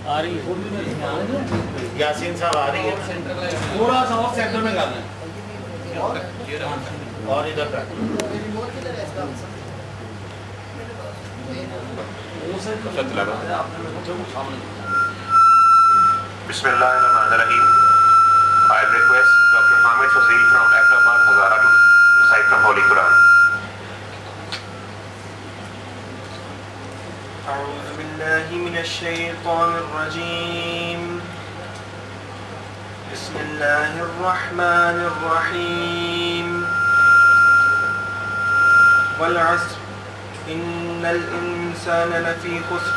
आ रही है यासीन साहब आ रही है पूरा सा और सेंटर में करना है और इधर का Bismillahirrahmanirrahim. I request Dr. Hamid Fazil from Abdominal, Hazara to recite from Holy Quran. أعوذ بالله من الشيطان الرجيم. بسم الله الرحمن الرحيم. والعصر إن الإنسان لفي خسر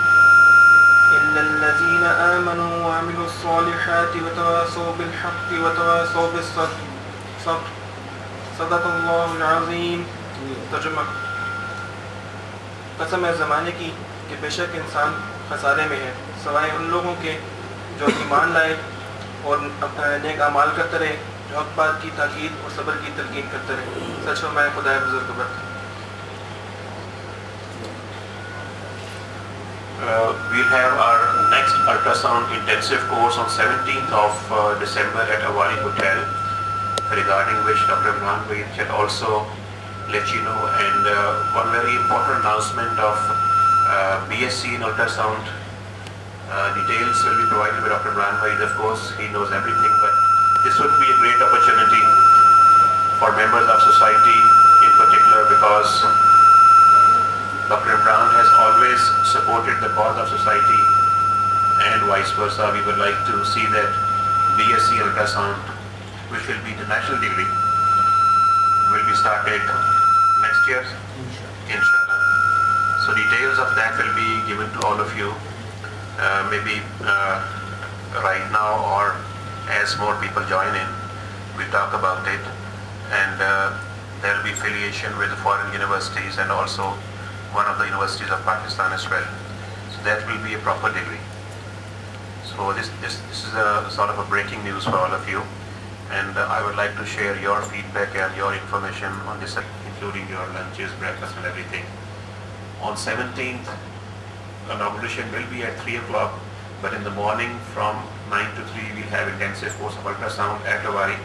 إلا الذين آمنوا وعملوا الصالحات وتواصوا بالحق وتواصوا بالصبر صدق الله العظيم. तर्जुमा कसम है ज़माने की कि बेशक इंसान खसारे में है सवाए उन लोगों के जो ईमान लाए और नेक अमाल करते रहे, जो हक़ बात की ताकीद और सब्र की तलकीन करते रहे. सच फरमाए खुदाए बुज़ुर्ग बरकत. We'll have our next ultrasound intensive course on 17th of December at Awali Hotel, regarding which Dr. Imran Bhai shall also let you know. And one very important announcement of BSc in ultrasound details will be provided by Dr. Imran Bhai. Of course, he knows everything, but this would be a great opportunity for members of society in particular, because Dr. Imran has always supported the cause of society, and vice versa. We would like to see that BSc Ultrasound, which will be the national degree, will be started next year, inshallah. So details of that will be given to all of you, maybe right now, or as more people join in, we'll talk about it. And there will be affiliation with the foreign universities and also one of the universities of Pakistan as well. So that will be a proper degree. So this is a sort of a breaking news for all of you, and I would like to share your feedback and your information on this, including your lunches, breakfast and everything. On 17th, inauguration will be at 3 o'clock, but in the morning from 9 to 3 we'll have intensive course of ultrasound at Awari,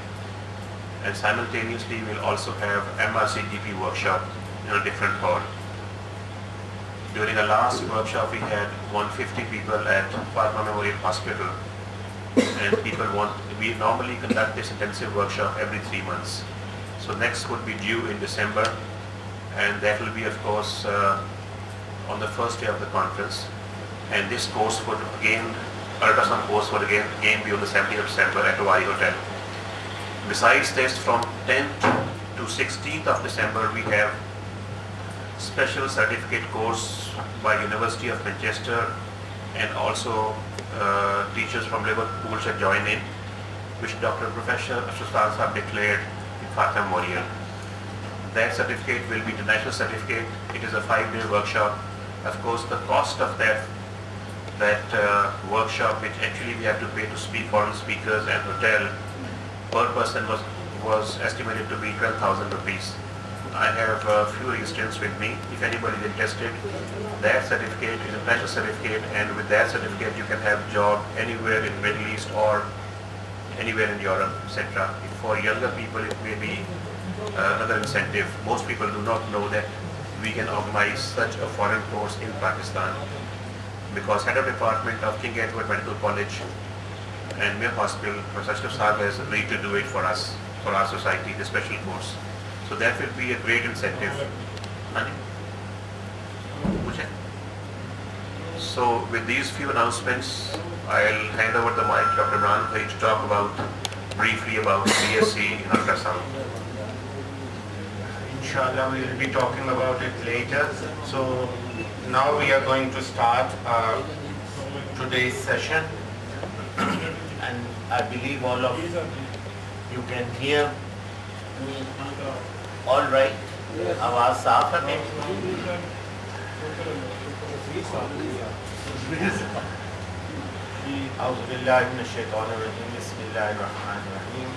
and simultaneously we'll also have MRCGP workshop in a different hall. During the last workshop, we had 150 people at Fatma Memorial Hospital, and we normally conduct this intensive workshop every 3 months. So next would be due in December, and that will be, of course, on the first day of the conference. And this course would again, ultrasound course would again be on the 17th of December at Awari Hotel. Besides this, from 10th to 16th of December, we have special certificate course by University of Manchester, and also teachers from Liverpool shall join in, which Dr. Professor Ashustan have declared in Fatma Memorial. That certificate will be the national certificate. It is a 5-day workshop. Of course, the cost of that workshop, which actually we have to pay to speak foreign speakers and hotel per person, was estimated to be 12,000 rupees. I have a few registrants with me. If anybody is interested, that certificate is a national certificate, and with that certificate you can have job anywhere in Middle East or anywhere in Europe, etc. For younger people, it may be another incentive. Most people do not know that we can organize such a foreign course in Pakistan, because Head of Department of King Edward Medical College and Mir Hospital, Professor Saab, has agreed to do it for us, for our society, the special course. So that will be a great incentive. So with these few announcements, I'll hand over the mic to Dr. Imran Bhai to talk briefly about BSc in ultrasound. Inshallah, we will be talking about it later. So now we are going to start today's session, and I believe all of you can hear me all right. आवाज साफ है? أعوذ بالله من الشيطان الرجيم. بسم الله الرحمن الرحيم.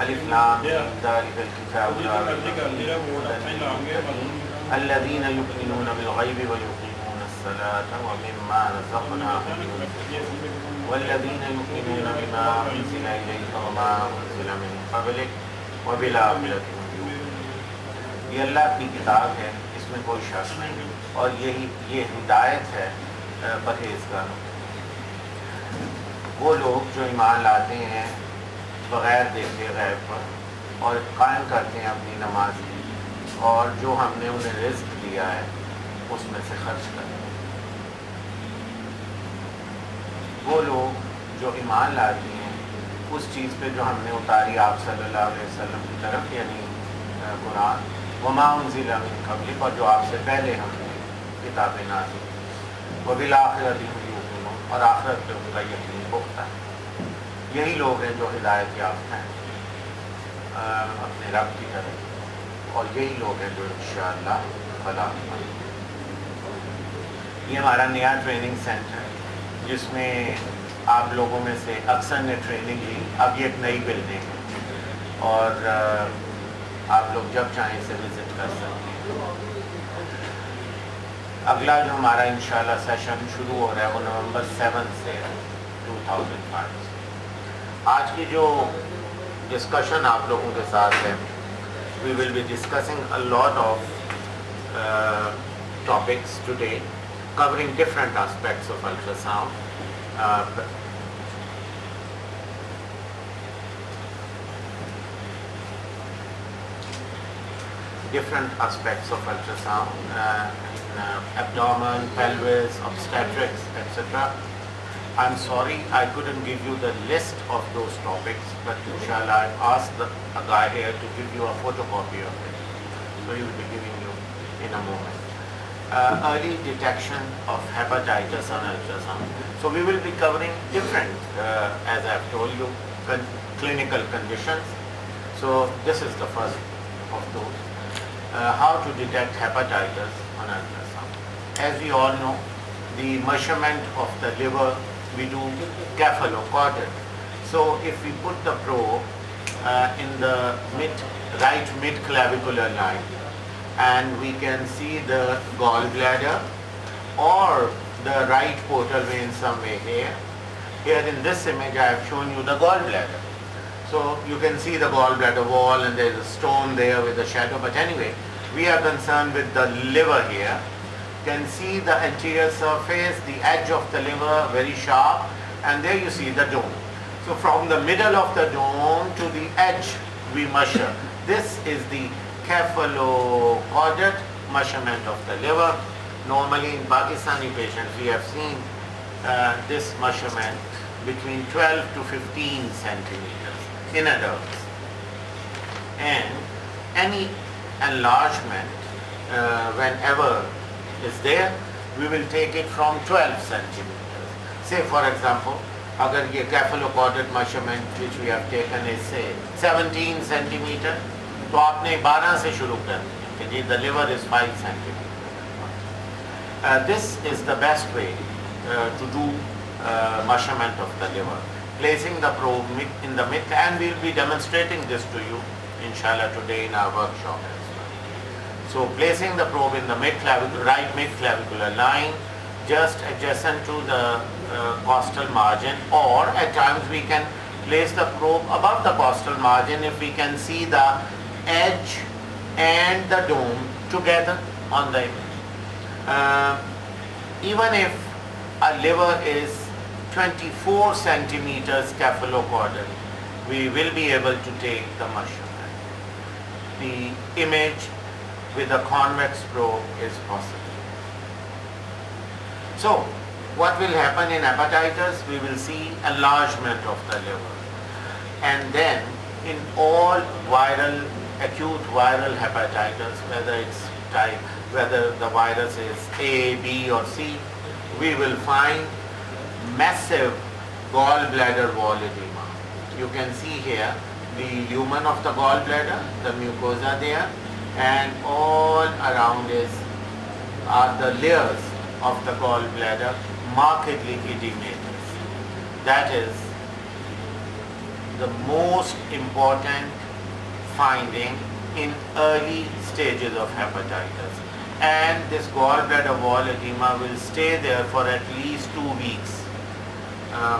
ألف لام ميم ذلك الكتاب لا ريب فيه هدى للمتقين الذين يؤمنون بالغيب ويقيمون الصلاة ومما رزقناهم ينفقون والذين يؤمنون بما أنزل إليك وما أنزل من قبلك وبالآخرة هم يوقنون। ये अल्लाह की किताब है, इसमें कोई शक नहीं, और ये हिदायत है परहेज़गारों। वो लोग जो ईमान लाते हैं बग़ैर देखे गैब पर और कायम करते हैं अपनी नमाज की, और जो हमने उन्हें रिज़्क़ दिया है उसमें से खर्च करते हैं। वो लोग जो ईमान लाते हैं उस चीज़ पे जो हमने उतारी आप सल्लल्लाहु अलैहि वसल्लम की तरफ, यानी कुरान, वमा उन्ज़िला मिन क़ब्लिक, और जो आपसे पहले हमने किताबें नाज़िल की, व बिल आखिरति हुम युक़िनून, और आखिरत पे उनका यकीन पुख्ता है। यही लोग हैं जो हिदायत याफ्ता हैं अपने रब की तरफ, और यही लोग हैं जो इंशाअल्लाह फलाह पाएंगे। ये हमारा नया ट्रेनिंग सेंटर है जिसमें आप लोगों में से अक्सर ने ट्रेनिंग ली। अब ये एक नई बिल्डिंग है और आप लोग जब चाहें इसे विज़िट कर सकते हैं। अगला जो हमारा इंशाअल्लाह सेशन शुरू हो रहा है वो नवंबर 7 से 2005 से। आज की जो डिस्कशन आप लोगों के साथ है, we will be discussing a lot of topics today covering different aspects of ultrasound. Different aspects of ultrasound, abdomen, pelvis, obstetrics, etc. I'm sorry I couldn't give you the list of those topics, but inshallah I asked a guy here to give you a photocopy of it. So he will be giving you in a moment. Early detection of hepatitis on ultrasound. So we will be covering different, as I've told you, clinical conditions. So this is the first of those. How to detect hepatitis on ultrasound. As we all know, the measurement of the liver we do cephalocorded. So if we put the probe in the right mid-clavicular line, and we can see the gallbladder or the right portal vein somewhere here. Here in this image I have shown you the gallbladder. So you can see the gallbladder wall and there is a stone there with a shadow, but anyway, we are concerned with the liver here. You can see the anterior surface, the edge of the liver very sharp, and there you see the dome. So from the middle of the dome to the edge we measure. This is the cephalocorded measurement of the liver. Normally in Pakistani patients we have seen this measurement between 12 to 15 centimeters in adults. And any enlargement whenever is there, we will take it from 12 centimeters. Say for example, agar ye cephalocorded measurement which we have taken is say 17 centimeters, तो आपने 12 से शुरू कर दिया कि the liver is 5 centimeters. This is the best way to do measurement of the liver. Placing the probe in the mid, and we will be demonstrating this to you inshallah today in our workshop as well. So placing the probe in the right mid-clavicular line, just adjacent to the costal margin, or at times we can place the probe above the costal margin if we can see the edge and the dome together on the image. Even if a liver is 24 centimeters cephalocorded, we will be able to take the measurement. The image with a convex probe is possible. So what will happen in hepatitis? We will see enlargement of the liver, and then in all acute viral hepatitis, whether the virus is A, B or C, we will find massive gallbladder wall edema. You can see here the lumen of the gallbladder, the mucosa there, and all around are the layers of the gallbladder markedly edematous. That is the most important finding in early stages of hepatitis. and this gallbladder wall edema will stay there for at least 2 weeks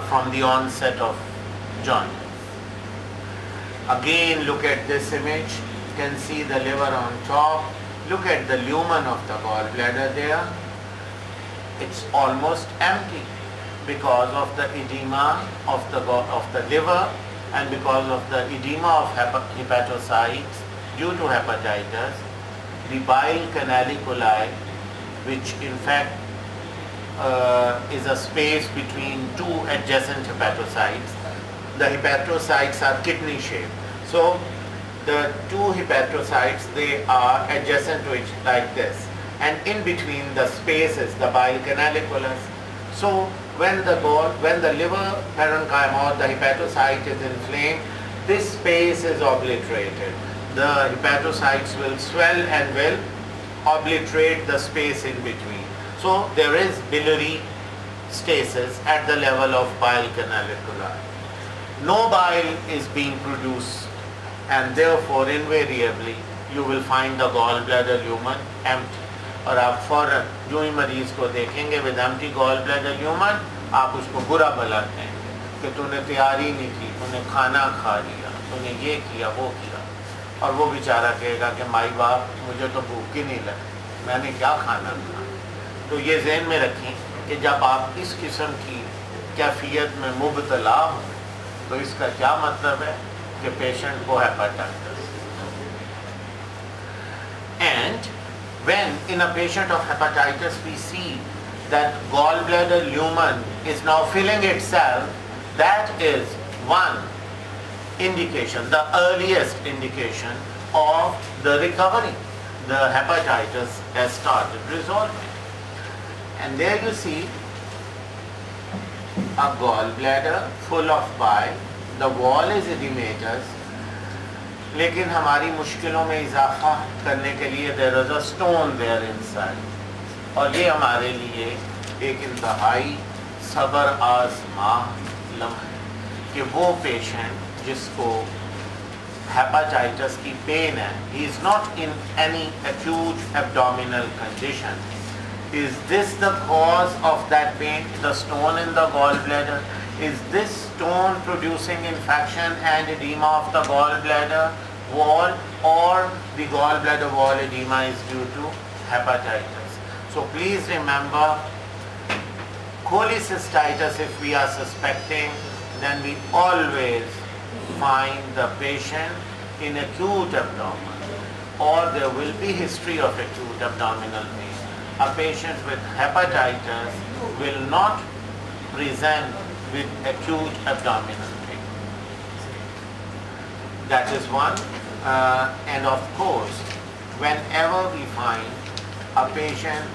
from the onset of jaundice. Again, look at this image. You can see the liver on top. Look at the lumen of the gallbladder there. It's almost empty because of the edema of the liver and because of the edema of hepatocytes due to hepatitis. The bile canaliculi, which in fact is a space between two adjacent hepatocytes. The hepatocytes are kidney shaped. So the two hepatocytes, they are adjacent to each like this. And in between the spaces, the bile canaliculus. So when the liver parenchyma or the hepatocyte is inflamed, this space is obliterated. The hepatocytes will swell and will obliterate the space in between. So there is biliary stasis at the level of bile canaliculi. No bile is being produced, and therefore invariably you will find the gallbladder lumen empty. और आप फौरन जो ही मरीज को देखेंगे with empty gallbladder lumen, आप उसको बुरा भला कहेंगे कि तूने तैयारी नहीं की, तूने खाना खा लिया, तूने ये किया वो किया, और वो बेचारा कहेगा कि माई बाप मुझे तो भूख ही नहीं लगी, मैंने क्या खाना खा। तो ये ज़हन में रखें कि जब आप इस किस्म की कैफियत में मुबतला हो तो इसका क्या मतलब है कि पेशेंट को hepatitis. And when in a patient of hepatitis we see that gallbladder lumen is now filling itself, that is one indication, the earliest indication of the recovery. The hepatitis has started resolving. And there you see a gallbladder full of bile, the wall is edematous, लेकिन हमारी मुश्किलों में इजाफा करने के लिए there is a stone there inside, और ये हमारे लिए एक इंतहाई सब्र आज़मा लम्हा है कि वो पेशेंट जिसको हेपेटाइटिस की पेन है, he is not in any acute abdominal condition. Is this the cause of that pain, the stone in the gallbladder? Is this stone producing infection and edema of the gallbladder wall, or the gallbladder wall edema is due to hepatitis? So please remember, cholecystitis if we are suspecting, then we always find the patient in acute abdomen, or there will be history of acute abdominal pain. A patient with hepatitis will not present with acute abdominal pain. That is one. And of course, whenever we find a patient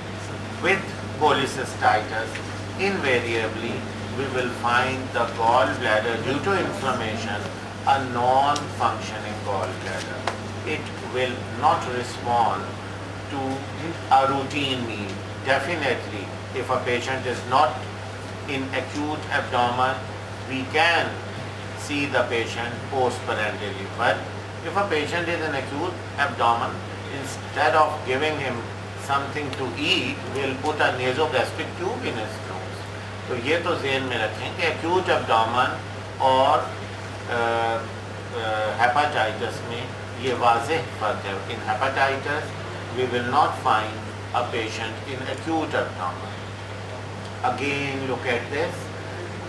with cholecystitis, invariably we will find the gallbladder due to inflammation a non-functioning gallbladder. It will not respond to a routine meal. Definitely, if a patient is not in acute abdomen, we can see the patient postparentally. But if a patient is in acute abdomen, instead of giving him something to eat, we'll put a nasogastric tube in his nose. तो ये तो ज़हन में रखें कि acute abdomen और hepatitis में ये वाज़ेह फ़र्क है. In hepatitis, we will not find a patient in acute abdomen. Again, look at this.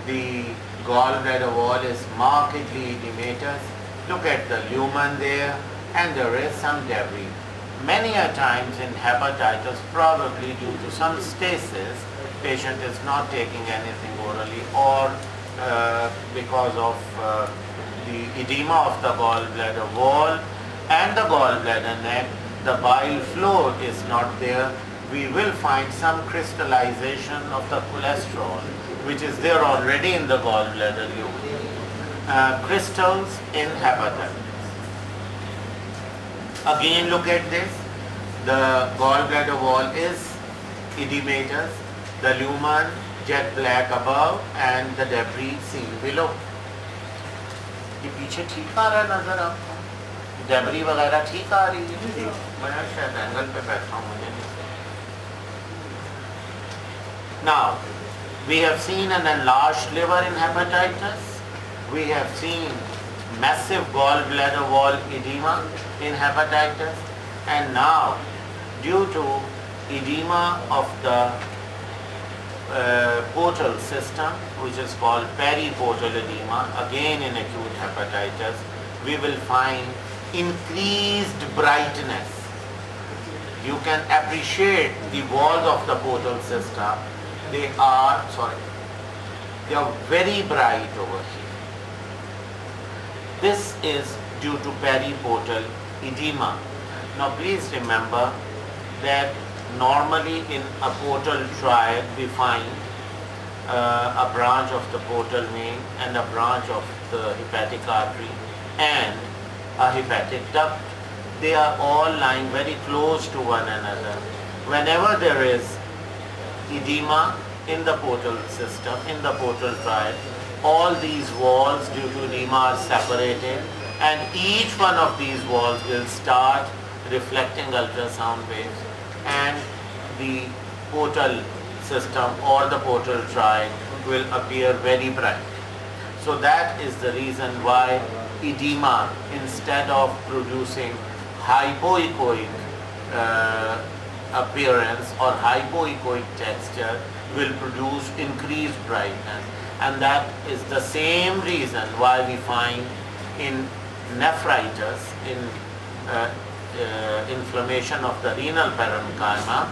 The gallbladder wall is markedly edematous. Look at the lumen there, and there is some debris. Many a times in hepatitis, probably due to some stasis, patient is not taking anything orally, or because of the edema of the gallbladder wall and the gallbladder neck, the bile flow is not there. We will find some crystallization of the cholesterol, which is there already in the gallbladder lumen. Crystals in hepatitis. Again, look at this. The gallbladder wall is edematous, the lumen jet black above, and the debris seen below. ये पीछे ठीक आ रहा है नजर आपको? Debris वगैरह ठीक आ रही है? मैं शायद एंगल पे बैठा हूँ, मुझे नहीं Now, we have seen an enlarged liver in hepatitis. We have seen massive gallbladder wall edema in hepatitis. And now, due to edema of the portal system, which is called periportal edema, again in acute hepatitis, we will find increased brightness. You can appreciate the walls of the portal system. They are very bright over here. This is due to periportal edema. Now please remember that normally in a portal triad we find a branch of the portal vein and a branch of the hepatic artery and a hepatic duct. They are all lying very close to one another. Whenever there is edema in the portal system, in the portal triad, all these walls due to edema are separated, and each one of these walls will start reflecting ultrasound waves, and the portal system or the portal triad will appear very bright. So that is the reason why edema, instead of producing hypoechoic appearance or hypoechoic texture, will produce increased brightness. And that is the same reason why we find in nephritis, in inflammation of the renal parenchyma,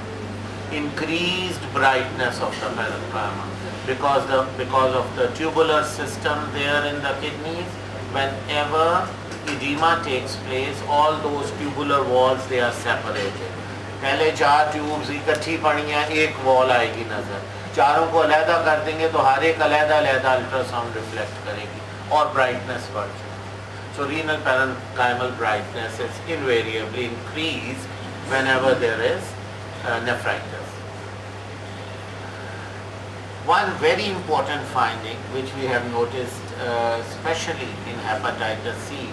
increased brightness of the parenchyma because of the tubular system there in the kidneys. Whenever edema takes place, all those tubular walls, they are separated. पहले 4 tubes इकट्ठी पड़ी हैं, एक wall आएगी नजर, चारों को अलहदा कर देंगे तो हर एक अलहदा अल्ट्रासाउंड रिफ्लेक्ट करेगी और ब्राइटनेस बढ़ जाएगी. So renal parenchymal brightness is invariably increased whenever there is nephritis. One very important finding which we have noticed especially in hepatitis C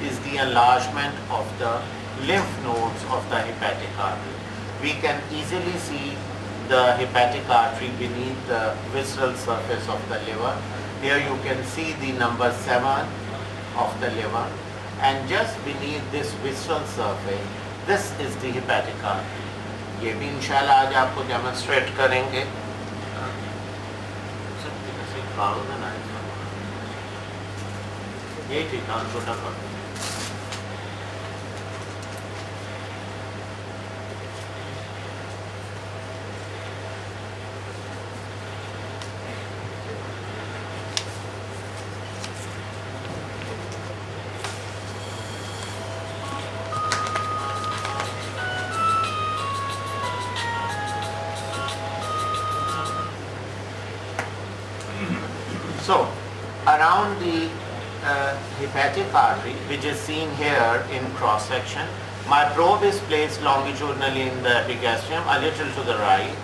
is the enlargement of the lymph nodes of the hepatic artery. We can easily see the hepatic artery beneath the visceral surface of the liver. Here you can see the number 7 of the liver, and just beneath this visceral surface, this is the hepatic artery. ये भी इंशाल्लाह आज आपको demonstrate करेंगे. ये ठीक है, छोटा कर. So, around the hepatic artery, which is seen here in cross section, my probe is placed longitudinally in the epigastrium, a little to the right,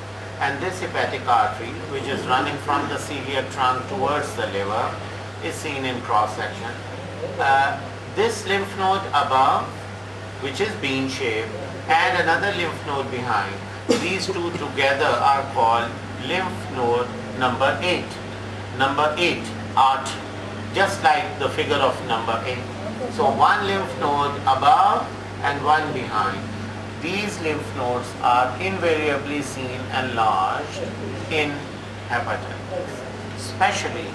and this hepatic artery, which is running from the celiac trunk towards the liver, is seen in cross section. This lymph node above, which is bean shaped, and another lymph node behind, these two together are called lymph node number 8. Number 8 artery, just like the figure of number 8. So one lymph node above and one behind. These lymph nodes are invariably seen enlarged in hepatitis, especially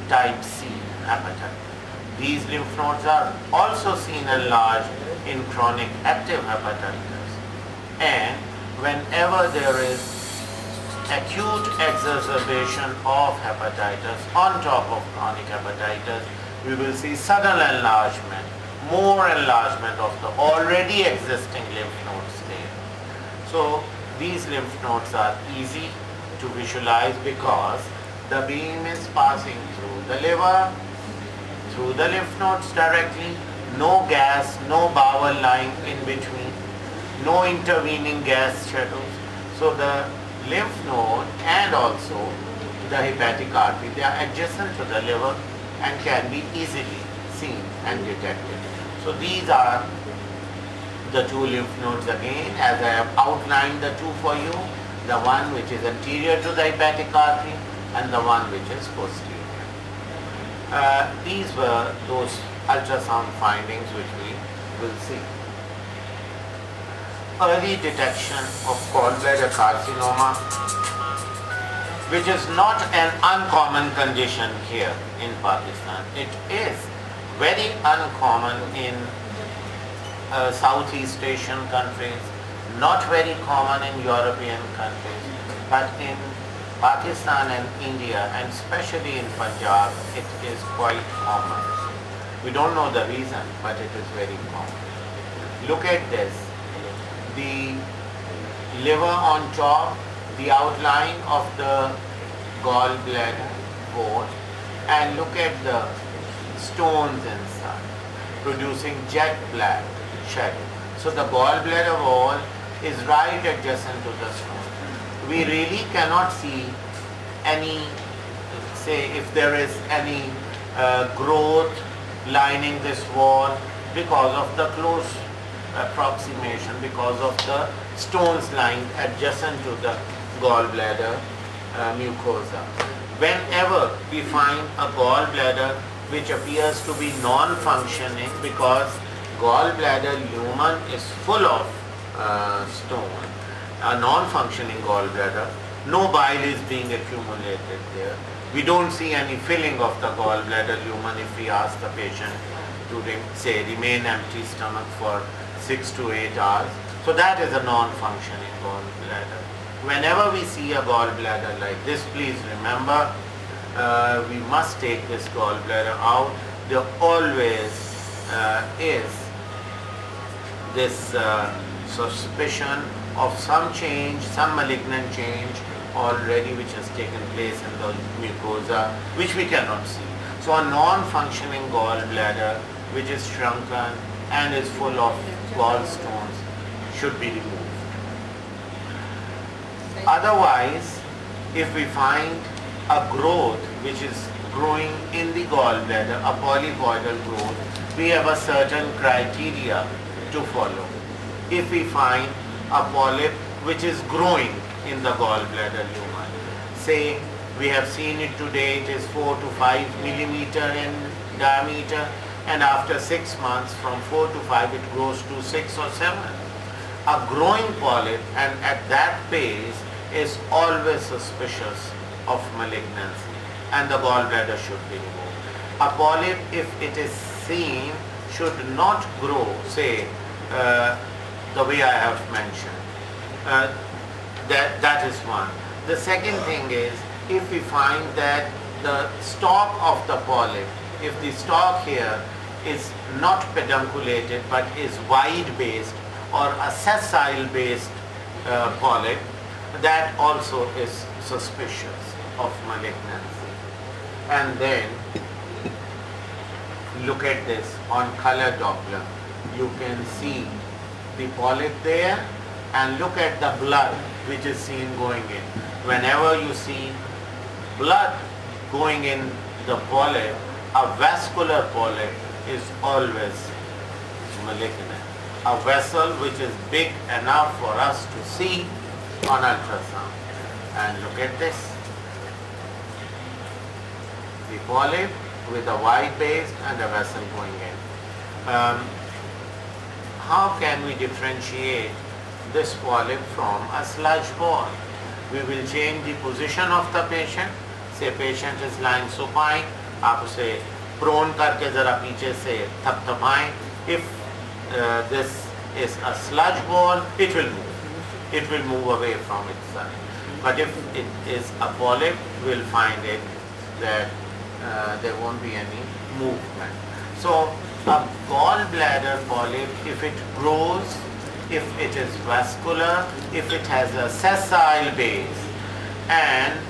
type C hepatitis. These lymph nodes are also seen enlarged in chronic active hepatitis. And whenever there is acute exacerbation of hepatitis on top of chronic hepatitis, we will see sudden enlargement, more enlargement of the already existing lymph nodes there. So these lymph nodes are easy to visualize because the beam is passing through the liver, through the lymph nodes directly, no gas, no bowel lying in between, no intervening gas shadows. So the lymph node and also the hepatic artery, they are adjacent to the liver and can be easily seen and detected. So these are the two lymph nodes again, as I have outlined the two for you. the one which is anterior to the hepatic artery and the one which is posterior. These were those ultrasound findings which we will see. Early detection of gallbladder carcinoma, which is not an uncommon condition here in Pakistan. It is very uncommon in Southeast Asian countries, not very common in European countries, but in Pakistan and India, and especially in Punjab, it is quite common. We don't know the reason, but it is very common. Look at this. The liver on top, the outline of the gallbladder wall, and look at the stones inside, producing jet black shadow. So the gallbladder wall is right adjacent to the stone. We really cannot see any, say, if there is any growth lining this wall because of the close approximation, because of the stones lying adjacent to the gallbladder mucosa. Whenever we find a gallbladder which appears to be non-functioning, because gallbladder lumen is full of stone, a non-functioning gallbladder, no bile is being accumulated there. We don't see any filling of the gallbladder lumen if we ask the patient to say remain empty stomach for 6 to 8 hours. So that is a non-functioning gallbladder. Whenever we see a gallbladder like this, please remember we must take this gallbladder out. There always is this suspicion of some change, some malignant change already which has taken place in the mucosa, which we cannot see. So a non-functioning gallbladder which is shrunken and is full of gallstones should be removed. Otherwise, if we find a growth which is growing in the gallbladder, a polypoidal growth, we have a certain criteria to follow. If we find a polyp which is growing in the gallbladder lumen, say we have seen it today, it is 4 to 5 millimeter in diameter, and after 6 months from 4 to 5 it grows to 6 or 7. A growing polyp, and at that pace, is always suspicious of malignancy, and the gallbladder should be removed. A polyp, if it is seen, should not grow, say, the way I have mentioned. That is one. The second thing is, if we find that the stalk of the polyp, if the stalk here is not pedunculated but is wide-based or a sessile-based polyp, that also is suspicious of malignancy. And then look at this on color Doppler. You can see the polyp there, and look at the blood which is seen going in. Whenever you see blood going in the polyp, a vascular polyp is always malignant. A vessel which is big enough for us to see on ultrasound. And look at this. The polyp with a wide base and a vessel going in. How can we differentiate this polyp from a sludge ball? We will change the position of the patient. Say patient is lying supine, आप उसे prone करके जरा पीछे से थपथपाएं. If this is a sludge ball, it will move. It will move away from its side. But if it is a polyp, we will find it that there won't be any movement. So a gallbladder polyp, if it grows, if it is vascular, if it has a sessile base, and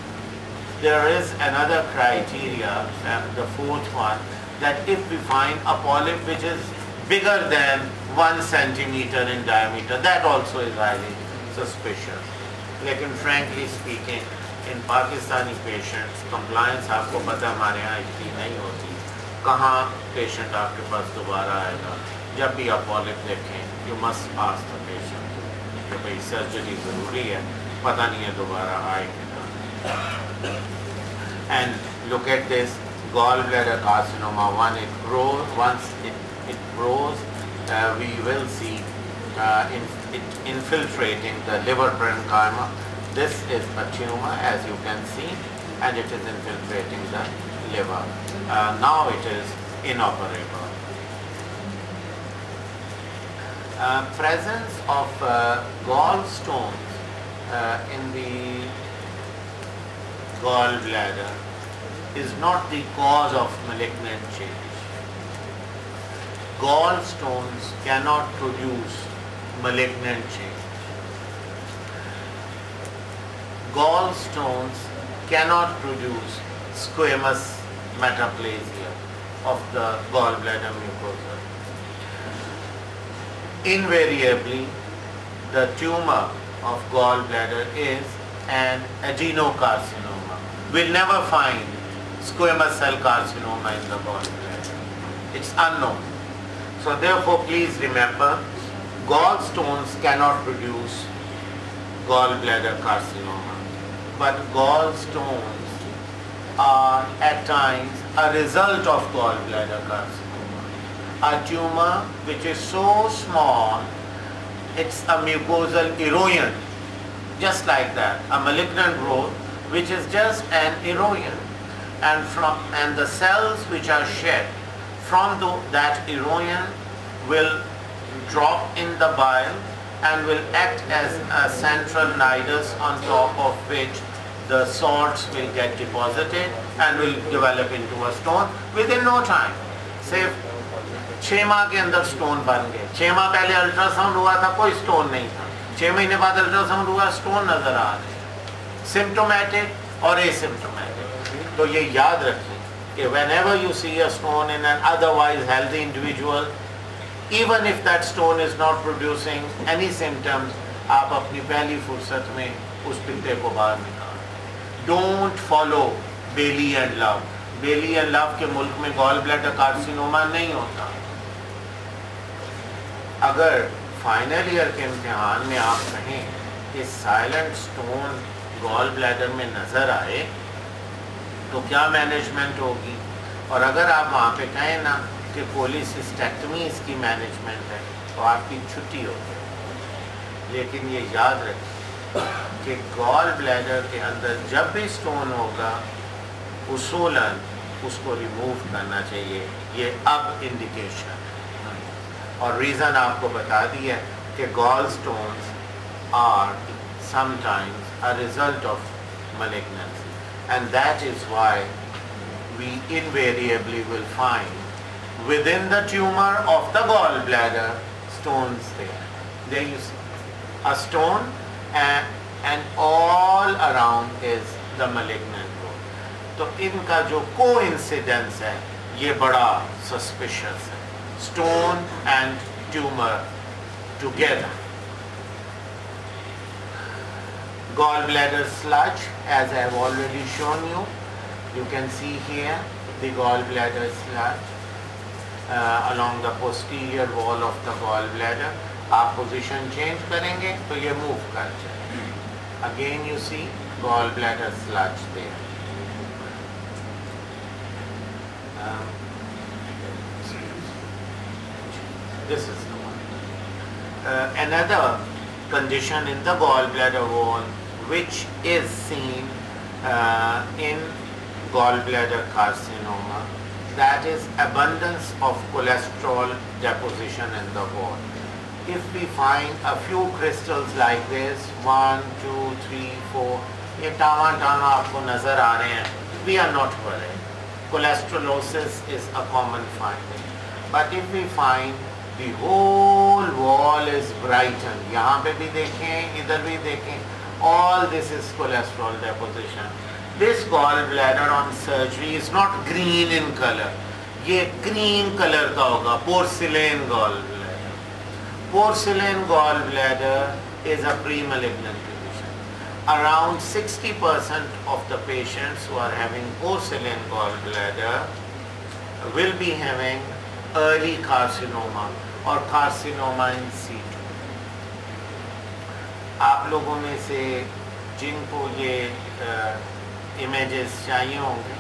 there is another criteria, the fourth one, that if we find a polyp which is bigger than 1 centimeter in diameter, that also is highly suspicious. Lekin frankly speaking, in Pakistani patients, compliance आपको पता हमारे यहाँ इतनी नहीं होती. कहाँ patient आपके पास दोबारा आएगा? जब भी आप polyp देखें, you must ask the patient कि भाई surgery ज़रूरी है. पता नहीं है दोबारा आए कि ना. And look at this gallbladder carcinoma. Once it grows, we will see it infiltrating the liver parenchyma. This is a tumor, as you can see, and it is infiltrating the liver. Now it is inoperable. Presence of gallstones in the gallbladder is not the cause of malignant change. Gallstones cannot produce malignant change. Gallstones cannot produce squamous metaplasia of the gallbladder mucosa. Invariably, the tumor of gallbladder is an adenocarcinoma. We'll never find squamous cell carcinoma in the gallbladder. It's unknown. So therefore, please remember, gallstones cannot produce gallbladder carcinoma. But gallstones are at times a result of gallbladder carcinoma. A tumor which is so small, it's a mucosal erosion, just like that, a malignant growth which is just an erosion, and the cells which are shed from that erosion will drop in the bile and will act as a central nidus on top of which the salts will get deposited and will develop into a stone within no time. Say 6 माह के अंदर stone बन गए. 6 माह पहले ultrasound हुआ था, कोई स्टोन नहीं था. 6 महीने बाद अल्ट्रासाउंड हुआ, स्टोन नजर आ रहे हैं. सिम्टोमेटिक और एसिम्टोमेटिक. तो ये याद रखें कि whenever you see a stone in an otherwise healthy individual, even if that stone is not producing any symptoms, आप अपनी पहली फुर्सत में उस पित्ते को बाहर निकालें. Don't follow Bailey and Love. Bailey and Love के मुल्क में गॉल ब्लैडर कार्सिनोमा नहीं होता. अगर फाइनल ईयर के इम्तिहान में आप कहें कि साइलेंट स्टोन गॉल ब्लैडर में नज़र आए तो क्या मैनेजमेंट होगी? और अगर आप वहाँ पे कहें ना कि कोलिसिस्टेक्टमी इसकी मैनेजमेंट है तो आपकी छुट्टी होगी. लेकिन ये याद रखें कि गॉल ब्लैडर के अंदर जब भी स्टोन होगा उसूलन उसको रिमूव करना चाहिए. ये अब इंडिकेशन और रीज़न आपको बता दिया कि gall stones are sometimes a result of malignancy, and that is why we invariably will find within the tumor of the gallbladder stones there. There you see a stone, and all around is the malignant growth. तो इनका जो coincidence है ये बड़ा suspicious है. Stone and tumor together. Gallbladder sludge, as I have already shown you. You can see here the gallbladder sludge along the posterior wall of the gallbladder. आप position change करेंगे तो ये move कर जाएगा. Again you see gallbladder sludge there. This is the one. Another condition in the gallbladder wall which is seen in gallbladder carcinoma, that is abundance of cholesterol deposition in the wall. If we find a few crystals like this, 1, 2, 3, 4, ये tower tower आपको नजर आ रहे हैं, we are not worried. Cholesterolosis is a common finding. But if we find the whole wall is brightened, यहाँ पे भी देखें, इधर भी देखें, all this is cholesterol deposition. This gallbladder on surgery is not green in color. ये green color का होगा, porcelain gallbladder. Porcelain gallbladder is a pre-malignant condition. Around 60% of the patients who are having porcelain gallbladder will be having early carcinoma or carcinoma in situ. आप लोगों में से जिनको ये images चाहिए होंगे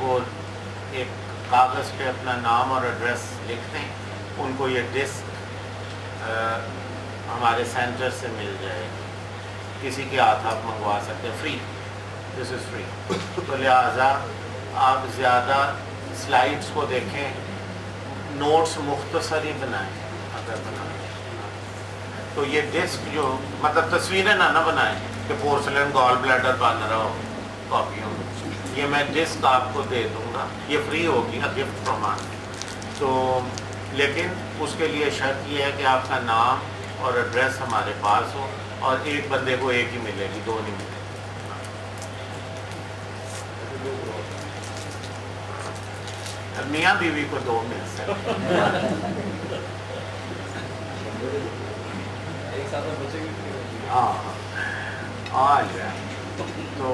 वो एक कागज़ पे अपना नाम और एड्रेस लिख दें, उनको ये डिस्क हमारे सेंटर से मिल जाएगी, किसी के हाथ आप मंगवा सकते हैं, फ्री, दिस इज़ फ्री। तो लिहाजा आप ज़्यादा स्लाइड्स को देखें, नोट्स मुख्तसर ही बनाएं अगर बनाएं। तो ये डिस्क जो मतलब तस्वीरें ना बनाएं कि पोर्सलिन गॉल ब्लैडर बन रहा हो कॉपियों में, ये मैं डिस्क आपको दे दूंगा, ये फ्री होगी, अ गिफ्ट फ्रॉम अस। तो लेकिन उसके लिए शर्त ये है कि आपका नाम और एड्रेस हमारे पास हो, और एक बंदे को एक ही मिलेगी, दो नहीं मिलेगी। मियाँ बीवी को दो मिल सकते। हाँ हाँ, तो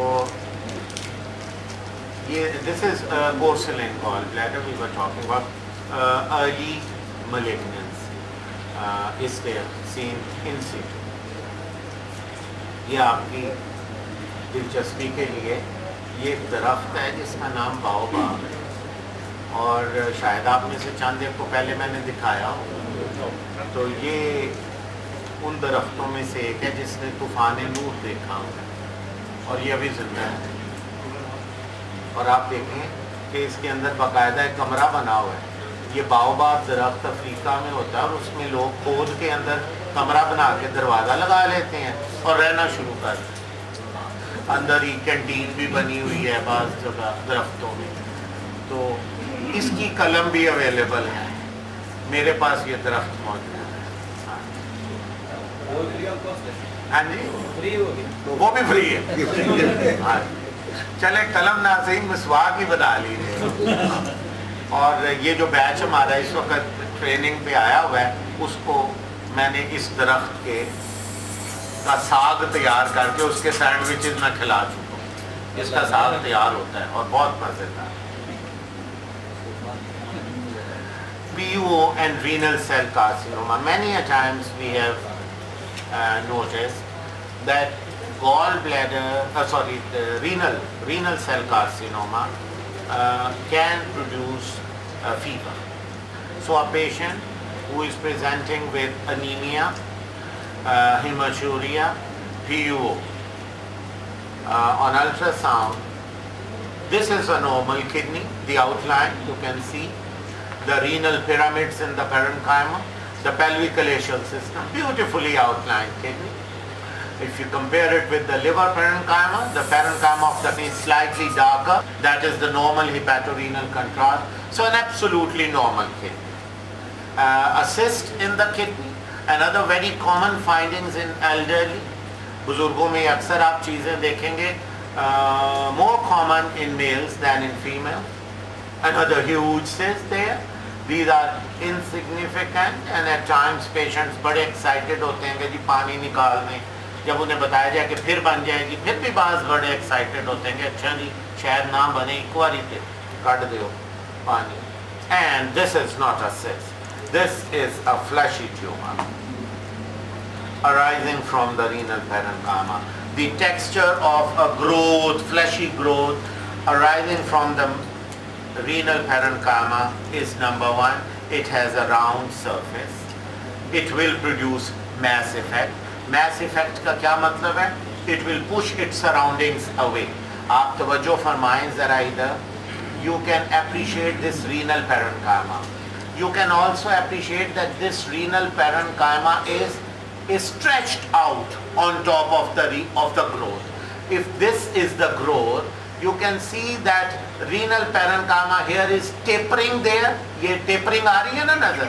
ये this is porcelain gall bladder we were talking about early malignancy is there seen in situ। ये आपकी दिलचस्पी के लिए ये एक दरख्त है जिसका नाम बाओबाब है, और शायद आप में से चंद एक को पहले मैंने दिखाया हो। तो ये उन दरख्तों में से एक है जिसने तूफान नूह देखा और ये अभी जिंदा है। और आप देखें कि इसके अंदर बाकायदा एक कमरा बना हुआ है। ये बाओबाब दरख्त अफ्रीका में होता है और उसमें लोग खोद के अंदर कमरा बना के दरवाज़ा लगा लेते हैं और रहना शुरू कर देते हैं। अंदर ही कैंटीन भी बनी हुई है बाज़ जगह दरख्तों में। तो इसकी कलम भी अवेलेबल है, मेरे पास ये दरख्त मौजूद है। हाँ जी, वो भी फ्री है। हाँ, चले कलम ना सही मिसवाक ही बना लीजिए। और ये जो बैच हमारा इस वक्त ट्रेनिंग पे आया हुआ है, उसको मैंने इस दरख्त के का साग तैयार करके उसके सैंडविचेस में खिला चुका हूँ। इसका साग तैयार होता है और बहुत मज़ेदार। PUO and renal cell carcinoma. Many a times we have noticed that the renal cell carcinoma can produce fever. So a patient who is presenting with anemia, hematuria, PUO, on ultrasound, this is a normal kidney. The outline you can see, the renal pyramids in the parenchyma, the pelvic-callaceal system, beautifully outlined kidney. If you compare it with the liver parenchyma of the kidney is slightly darker. That is the normal hepatorenal contrast. So an absolutely normal kidney. A cyst in the kidney. Another very common findings in elderly. बुजुर्गों में अक्सर आप चीज़ें देखेंगे, more common in males than in females. Another huge cyst there. These are insignificant and at times patients बड़े excited होते हैं कि जी पानी निकाल दें। जब उन्हें बताया जाए कि फिर बन जाएगी, फिर भी बाज़ बड़े एक्साइटेड होते हैं कि अच्छा जी शायद ना बने, एक बार ही काट दो पानी। And this is not a cyst. This is a fleshy tumor arising from the renal parenchyma. The texture of a growth, fleshy growth arising from the renal parenchyma is number one, it has a round surface. It will produce mass effect. Mass effect का क्या मतलब है? It will push its surroundings away. आप तवज्जो फरमाएं ज़रा इधर. You can appreciate this renal parenchyma. You can also appreciate that this renal parenchyma is stretched out on top of the growth. If this is the growth, you can see that renal parenchyma here is tapering there. ये tapering आ रही है ना नजर?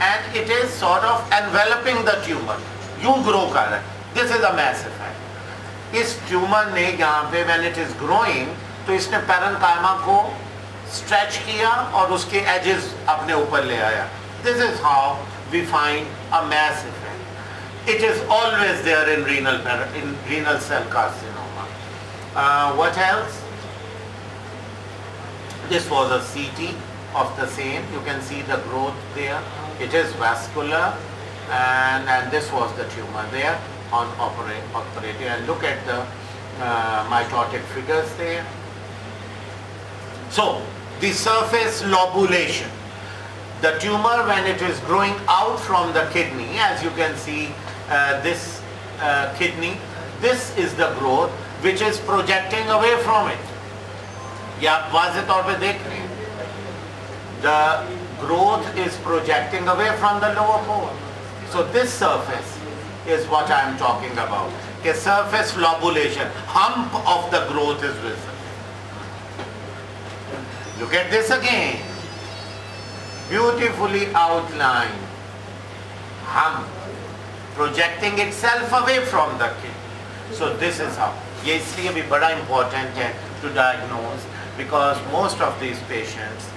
And it is sort of enveloping the tumor. यूं grow कर रहा है। This is a mass effect. इस ट्यूमर ने यहाँ पे when it is growing, तो इसने पैरेन्काइमा को स्ट्रेच किया और उसके एजेस अपने ऊपर ले आया। This is how we find a mass effect. It is always there in renal cell carcinoma. What else? This was a CT of the same. You can see the growth there. It is vascular. And this was the tumor there. on operating, and look at the mitotic figures there. So the surface lobulation, the tumor when it is growing out from the kidney, as you can see this kidney, this is the growth which is projecting away from it. ये आप वाज़े तौर पे देख रहे हैं, the growth is projecting away from the lower pole. So this surface is what I am talking about. A surface lobulation, hump of the growth is visible. Look at this again, beautifully outlined hump projecting itself away from the kidney. So this is how. ये इसलिए भी बड़ा important है to diagnose, because most of these patients,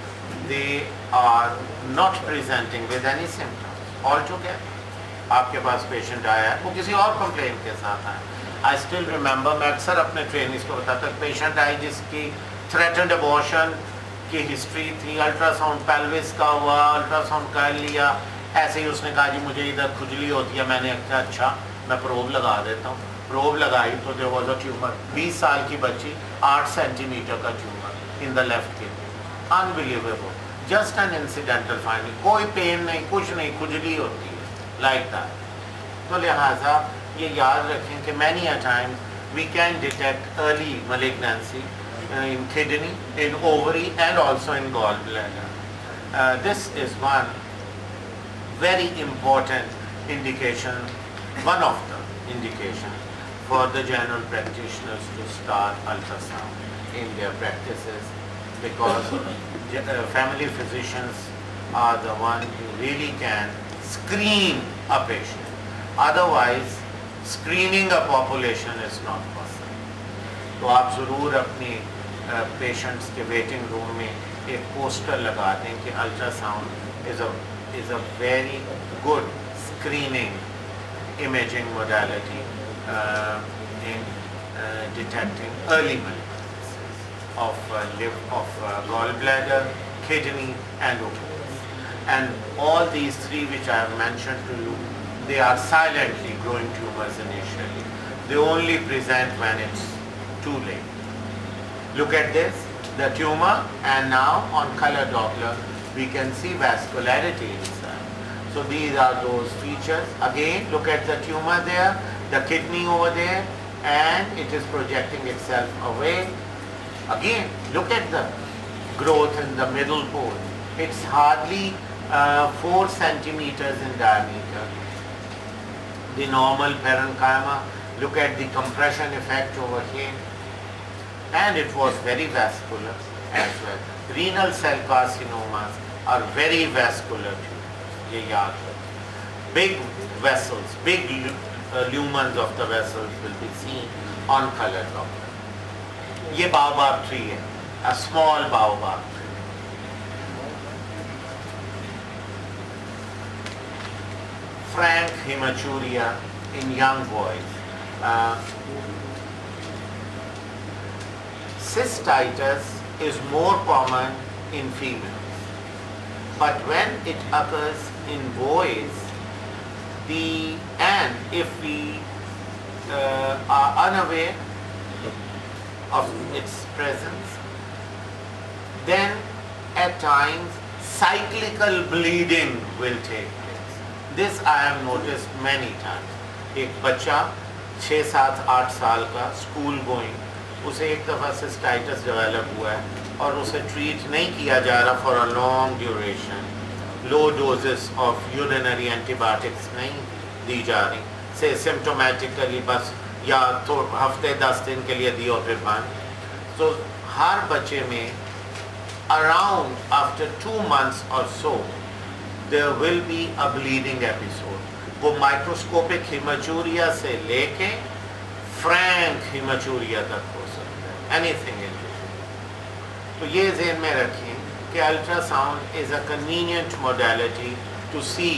they are not presenting with any symptoms altogether. आपके पास patient आया है, वो किसी और कंप्लेन के साथ आया. आई स्टिल रिमेंबर, मैं अक्सर अपने ट्रेनिंग्स को बताता हूँ, पेशेंट आई जिसकी थ्रेटेंड अबॉर्शन की हिस्ट्री थी, अल्ट्रासाउंड पेल्विस का हुआ, अल्ट्रासाउंड कर लिया, ऐसे ही उसने कहा जी मुझे इधर खुजली होती है. मैंने कहा अच्छा मैं प्रोब लगा देता हूँ. प्रोब लगाई तो देयर वाज अ ट्यूमर, 20 साल की बच्ची, 8 सेंटीमीटर का tumour in the left kidney. Unbelievable, just an incidental finding, कोई पेन नहीं, कुछ नहीं, खुजली होती है like that. तो लिहाजा ये याद रखें कि many a time we can detect early malignancy in kidney, in ovary and also in gallbladder. This is one very important indication, one of the indications for the general practitioners to start ultrasound in their practices, because family physicians are the one who really can screen a patient. Otherwise, screening a population is not possible. तो आप ज़रूर अपनी patients के waiting room में एक poster लगा दें कि ultrasound is a very good screening imaging modality in detecting early malignancies of gallbladder, kidney and ovary. And all these three which I have mentioned to you, they are silently growing tumors initially. They only present when it's too late. Look at this, the tumor, and now on color Doppler we can see vascularity inside. So these are those features. Again, look at the tumor there, the kidney over there, and it is projecting itself away. Again, look at the growth in the middle pole. It's hardly 4 centimeters in diameter. The normal parenchyma, look at the compression effect over here, and it was very vascular as well. Renal cell carcinomas are very vascular tumors. ये याद रखें. Big vessels, big lumens of the vessels will be seen on color Doppler. ये baobab tree है, a small baobab tree. Frank hematuria in young boys. Cystitis is more common in females, but when it occurs in boys, and if we are unaware of its presence, then at times cyclical bleeding will take place. This I have noticed many times. एक बच्चा 6, 7, 8 साल का school going, उसे एक दफ़ा cystitis develop हुआ है और उसे ट्रीट नहीं किया जा रहा for a long duration. Low doses of urinary antibiotics नहीं दी जा रही, से सिम्टोमेटिकली बस या तो हफ्ते 10 दिन के लिए दी और फिर बंद. तो हर बच्चे में around after 2 months or so there will be a bleeding episode. वो माइक्रोस्कोपिक हिमेचूरिया से लेके फ्रैंक हिमेचूरिया तक हो सकता है, एनीथिंग इन बिटवीन. तो ये ज़हन में रखें कि ultrasound is a convenient modality to see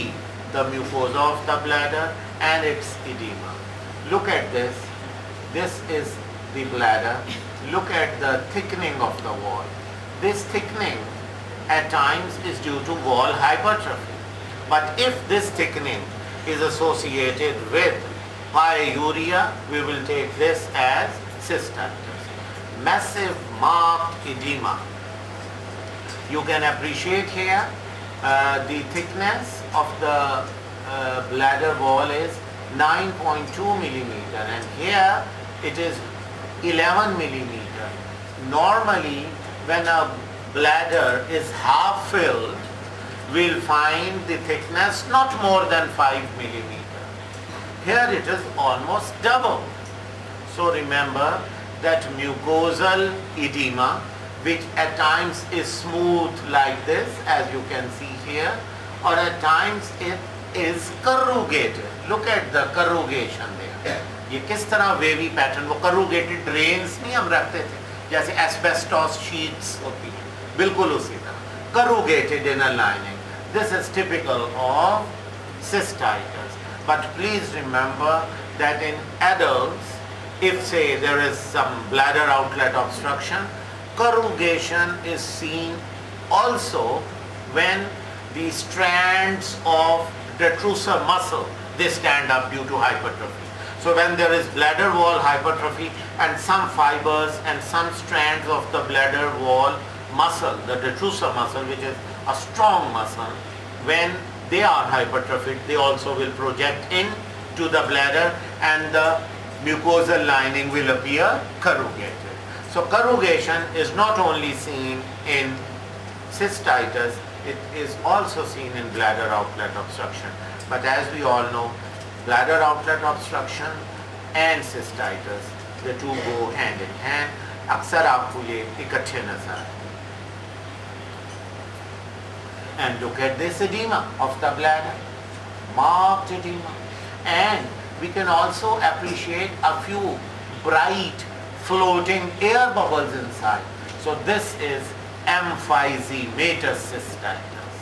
the mucosa of the bladder and its edema. Look at this. This is the bladder. Look at the thickening of the wall. This thickening at times is due to wall hypertrophy. But if this thickening is associated with pyuria, we will take this as cystitis. Massive marked edema. You can appreciate here the thickness of the bladder wall is 9.2 millimeter, and here it is 11 millimeter. Normally, when a bladder is half filled, we'll find the thickness not more than 5 millimeter. Here it is almost double. So remember that mucosal edema, which at times is smooth like this, as you can see here, or at times it is corrugated. Look at the corrugation there. ये किस तरह wavy pattern, वो corrugated drains नहीं हम रखते थे, जैसे asbestos sheets होती है, बिल्कुल उसी तरह, corrugated inner lining. This is typical of cystitis. But please remember that in adults, if say there is some bladder outlet obstruction, corrugation is seen also when the strands of detrusor muscle, they stand up due to hypertrophy. So when there is bladder wall hypertrophy and some fibers and some strands of the bladder wall muscle, the detrusor muscle, which is a strong muscle, when they are hypertrophied, they also will project into the bladder and the mucosal lining will appear corrugated. So corrugation is not only seen in cystitis, it is also seen in bladder outlet obstruction. But as we all know, bladder outlet obstruction and cystitis, the two go hand in hand. अक्सर आपको ये इकट्ठे नजर आए. And look at this edema of the bladder, marked edema. And we can also appreciate a few bright floating air bubbles inside. So this is emphysematous cystitis.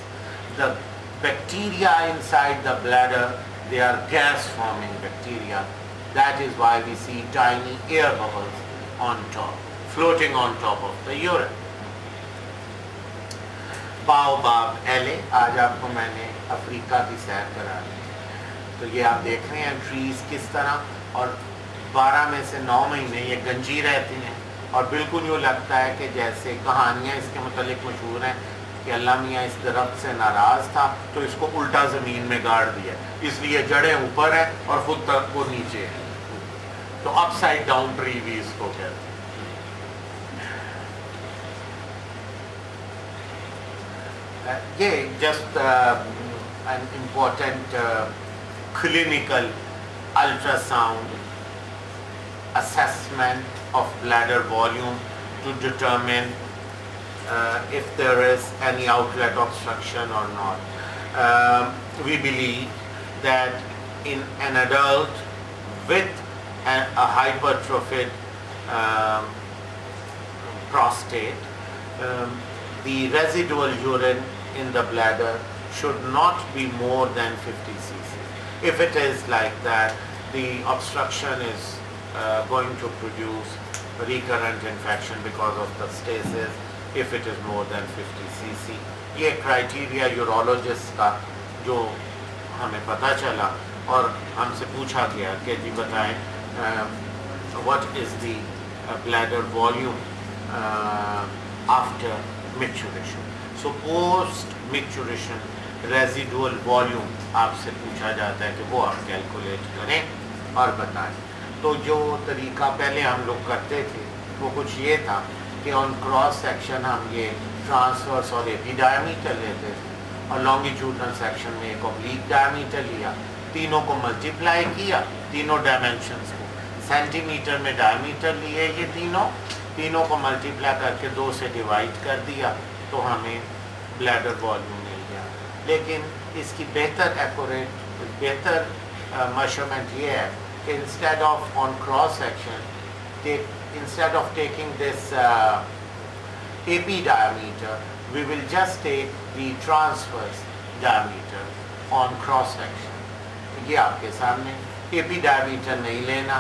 The bacteria inside the bladder, they are gas forming bacteria. That is why we see tiny air bubbles on top, floating on top of the urine. Baobab एले, आज आपको मैंने Africa की सैर करा दी. तो ये आप देख रहे हैं ट्रीज किस तरह, और 12 में से 9 महीने ये गंजी रहती हैं, और बिल्कुल यूँ लगता है कि जैसे कहानियाँ इसके मुतालिक मशहूर हैं कि अल्लाह मियाँ इस दरख्त से नाराज़ था तो इसको उल्टा ज़मीन में गाड़ दिया, इसलिए जड़ें ऊपर है और खुद तक वो नीचे है. तो अपसाइड डाउन ट्री भी इसको कहते हैं. just an important clinical ultrasound assessment of bladder volume to determine if there is any outlet obstruction or not. We believe that in an adult with a hypertrophied prostate, the residual urine in the bladder should not be more than 50 cc. If it is like that, the obstruction is going to produce recurrent infection because of the stasis if it is more than 50 cc. ये criteria urologist का जो हमें पता चला और हमसे पूछा गया कि जी बताएं what is the bladder volume after maturation. So post maturation residual volume आपसे पूछा जाता है कि वो आप कैलकुलेट करें और बताएं. तो जो तरीका पहले हम लोग करते थे वो कुछ ये था कि ऑन क्रॉस सेक्शन हम ये ट्रांसवर्स और एपी डायमीटर लेते थे और लॉन्गिट्यूडनल सेक्शन में एक ऑब्लिक डायमीटर लिया, तीनों को मल्टीप्लाई किया, तीनों डायमेंशंस को, सेंटीमीटर में डायमीटर लिए ये तीनों को मल्टीप्लाई करके 2 से डिवाइड कर दिया तो हमें ब्लैडर वॉल्यूम मिल गया. लेकिन इसकी बेहतर मेजरमेंट ये है कि instead of on cross section, instead of taking this AP diameter, we will just take the transverse diameter on cross section. ये आपके सामने AP diameter नहीं लेना,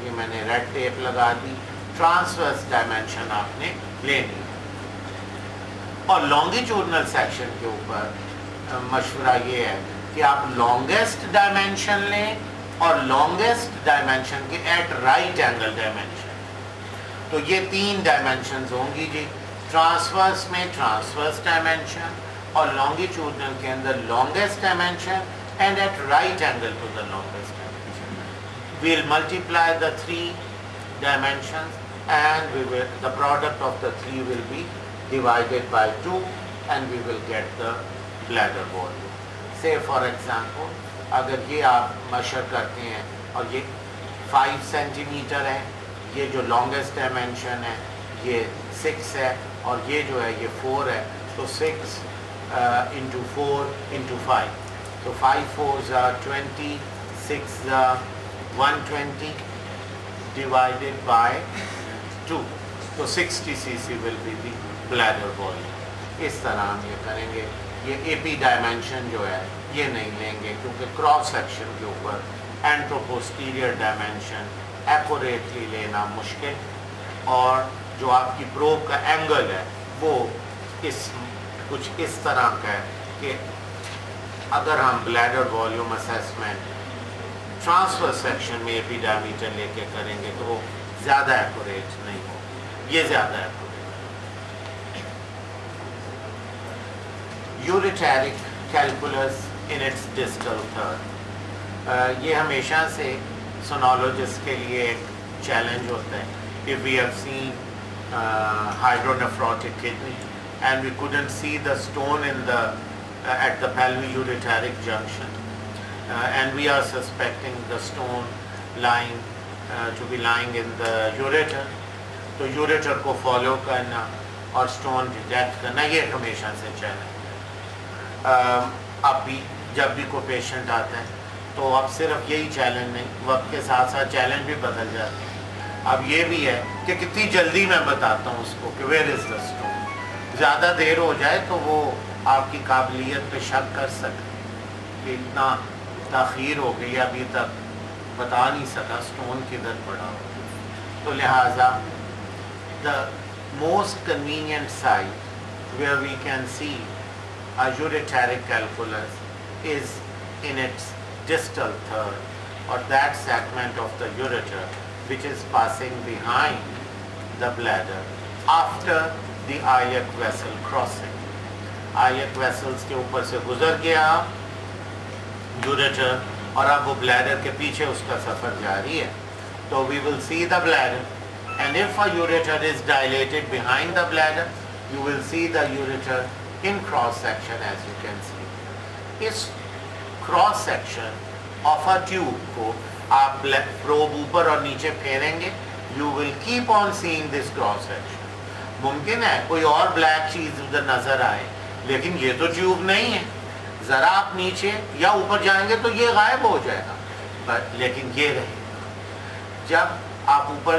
ये मैंने रेड टेप लगा दी. ट्रांसवर्स डायमेंशन आपने लेनी है. और लॉन्गिट्यूडनल सेक्शन के ऊपर मशवरा ये है कि आप लॉन्गेस्ट डायमेंशन लें और लॉन्गेस्ट डायमेंशन के एट राइट एंगल डायमेंशन। तो ये 3 डायमेंशंस होंगी जी, ट्रांसवर्स में ट्रांसवर्स डायमेंशन और लॉन्गिट्यूडनल के अंदर longest dimension and at right angle to the longest dimension. We will multiply the 3 dimensions and the product of the 3 will be divided by 2 and we will get the bladder volume. Say for example, अगर ये आप measure करते हैं और ये 5 centimetre है, ये जो longest dimension है ये 6 है और ये जो है ये 4 है, तो 6 into 4 into 5, so 5 4s are 20, 6 are 120 divided by 2, तो 60 cc will be the bladder volume. इस तरह हम ये करेंगे। ये एपी डायमेंशन जो है ये नहीं लेंगे क्योंकि क्रॉस सेक्शन के ऊपर एंट्रोपोस्टीरियर डायमेंशन एक्यूरेटली लेना मुश्किल, और जो आपकी प्रोब का एंगल है वो कुछ इस तरह का है कि अगर हम bladder volume assessment transverse section में एपी डायमीटर लेके करेंगे तो वो ज़्यादा एक्यूरेट नहीं हो, ये ज़्यादा accurate. Ureteric calculus in its distal third, ये हमेशा से सोनोलॉजिस्ट के लिए एक चैलेंज होता है। If we have seen hydronephrotic kidney and we couldn't see the stone in the at the pelviureteric junction, and we are suspecting the stone lying to be lying in the ureter, तो ureter को follow करना और stone detect करना ये हमेशा से challenge. अब भी जब भी कोई पेशेंट आता है तो अब सिर्फ यही चैलेंज नहीं, वक्त के साथ साथ चैलेंज भी बदल जाते हैं। अब ये भी है कि कितनी जल्दी मैं बताता हूँ उसको कि वेयर इज़ द स्टोन। ज़्यादा देर हो जाए तो वो आपकी काबिलियत पे शक कर सकते कि इतना ताख़ीर हो गई, अभी तक बता नहीं सका स्टोन किधर पड़ा हो। तो लिहाजा the most convenient site where we can see a ureteric calculus is in its distal third, or that segment of the ureter which is passing behind the bladder after the iliac vessel crossing. Iliac vessels के ऊपर से गुजर गया ureter और अब वो bladder के पीछे उसका सफ़र जारी है। तो we will see the bladder, and if a ureter is dilated behind the bladder, you will see the ureter in cross section as you can see. इस cross section of a tube को आप probe ऊपर और नीचे फेरेंगे, you will keep on seeing this cross section. मुमकिन है कोई और ब्लैक चीज़ उधर नज़र आए, लेकिन ये तो ट्यूब नहीं है। ज़रा आप नीचे या ऊपर जाएंगे तो ये गायब हो जाएगा, लेकिन ये रहेगा। जब आप ऊपर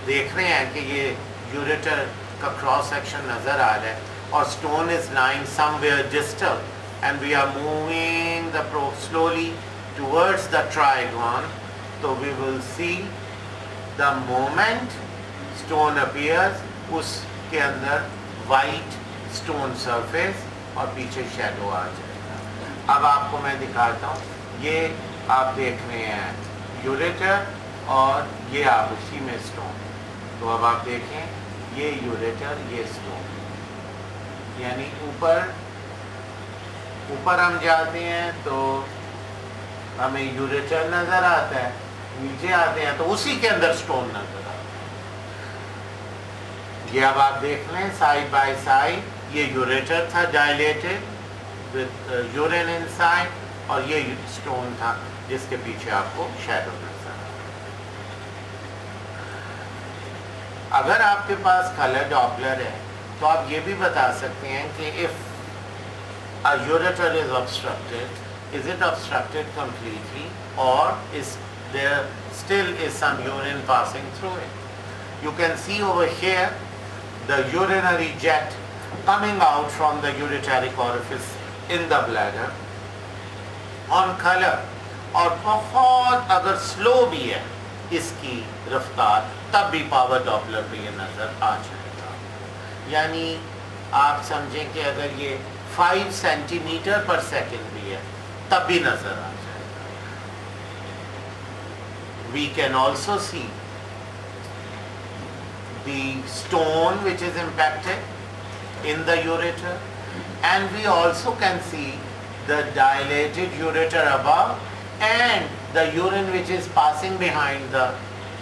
देख रहे हैं कि ये यूरेटर का क्रॉस सेक्शन नज़र आ रहा है और stone is lying somewhere distal and we are moving the probe slowly towards the trigon, so we will see the moment stone appears उसके अंदर white stone surface और पीछे shadow आ जाएगा। अब आपको मैं दिखाता हूँ, ये आप देख रहे हैं ureter और ये आप उसी में stone। तो अब आप देखें ये ureter ये stone, यानी ऊपर हम जाते हैं तो हमें यूरेटर नज़र आता है, नीचे आते हैं तो उसी के अंदर स्टोन नज़र आता है। ये अब आप देख लें साइड बाय साइड, ये यूरेटर था डायलेटेड विद यूरिन इनसाइड और ये स्टोन था जिसके पीछे आपको शैडो नज़र आता है। अगर आपके पास कलर डॉपलर है तो आप ये भी बता सकते हैं कि if a ureter is obstructed, is it obstructed completely or is there still is some urine passing through it? You can see over here the urinary jet coming out from the ureteric orifice in the bladder on color, और बहुत अगर slow भी है इसकी रफ्तार तब भी power Doppler पे ये नज़र आ जाएगा। यानी आप समझें कि अगर ये 5 सेंटीमीटर पर सेकंड भी है तब भी नज़र आ जाएगा। we can also see the stone which is impacted in the ureter, and we also can see the dilated ureter above and the urine which is passing behind the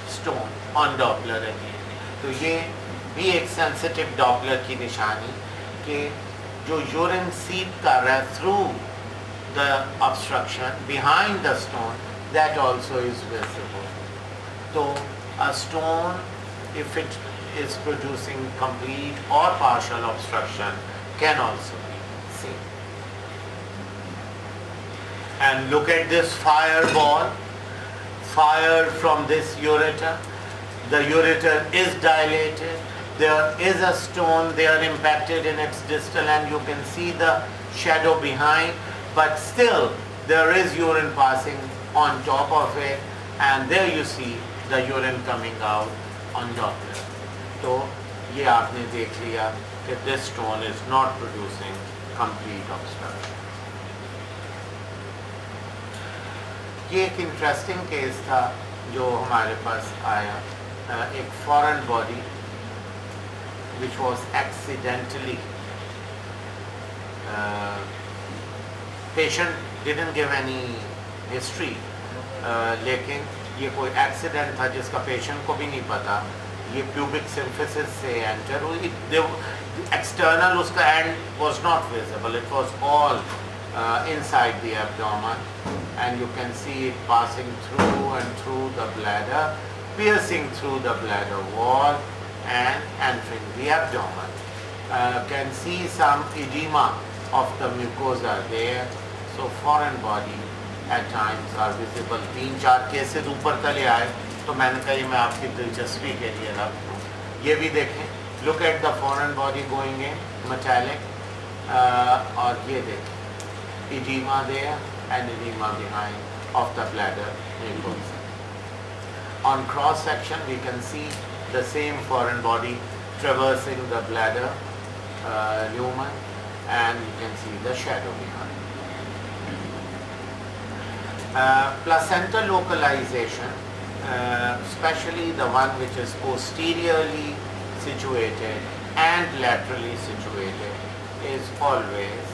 stone on Doppler again. तो ये भी एक sensitive Doppler की निशानी कि जो urine seep कर रहा है through the obstruction behind the stone, that also is visible. So a stone, if it is producing complete or partial obstruction, can also be seen. And look at this fireball, fired from this ureter. The ureter is dilated. There is a stone there impacted in its distal, and you can see the shadow behind, but still there is urine passing on top of it, and there you see the urine coming out on Doppler. तो ये आपने देख लिया कि this stone is not producing complete obstruction. ये एक interesting case था जो हमारे पास आया, एक foreign body which was accidentally, patient didn't give any history, लेकिन ये कोई एक्सीडेंट था जिसका पेशेंट को भी नहीं पता. ये pubic symphysis से एंटर हुई. External उसका end was not visible. It was all inside the abdomen, and you can see it passing through and through the bladder, piercing through the bladder wall and entering the abdomen. Can see some edema of the mucosa there. So foreign body at times are visible. 3-4 cases ऊपर तले आए तो मैंने कहा ये मैं आपकी दिलचस्पी के लिए रख दूँ. ये भी देखें, look at the foreign body going in, metallic, और ये देखें, edema there and edema behind of the bladder mucosa. On cross section we can see the same foreign body traversing the bladder lumen, and you can see the shadow behind. Placental localization, especially the one which is posteriorly situated and laterally situated, is always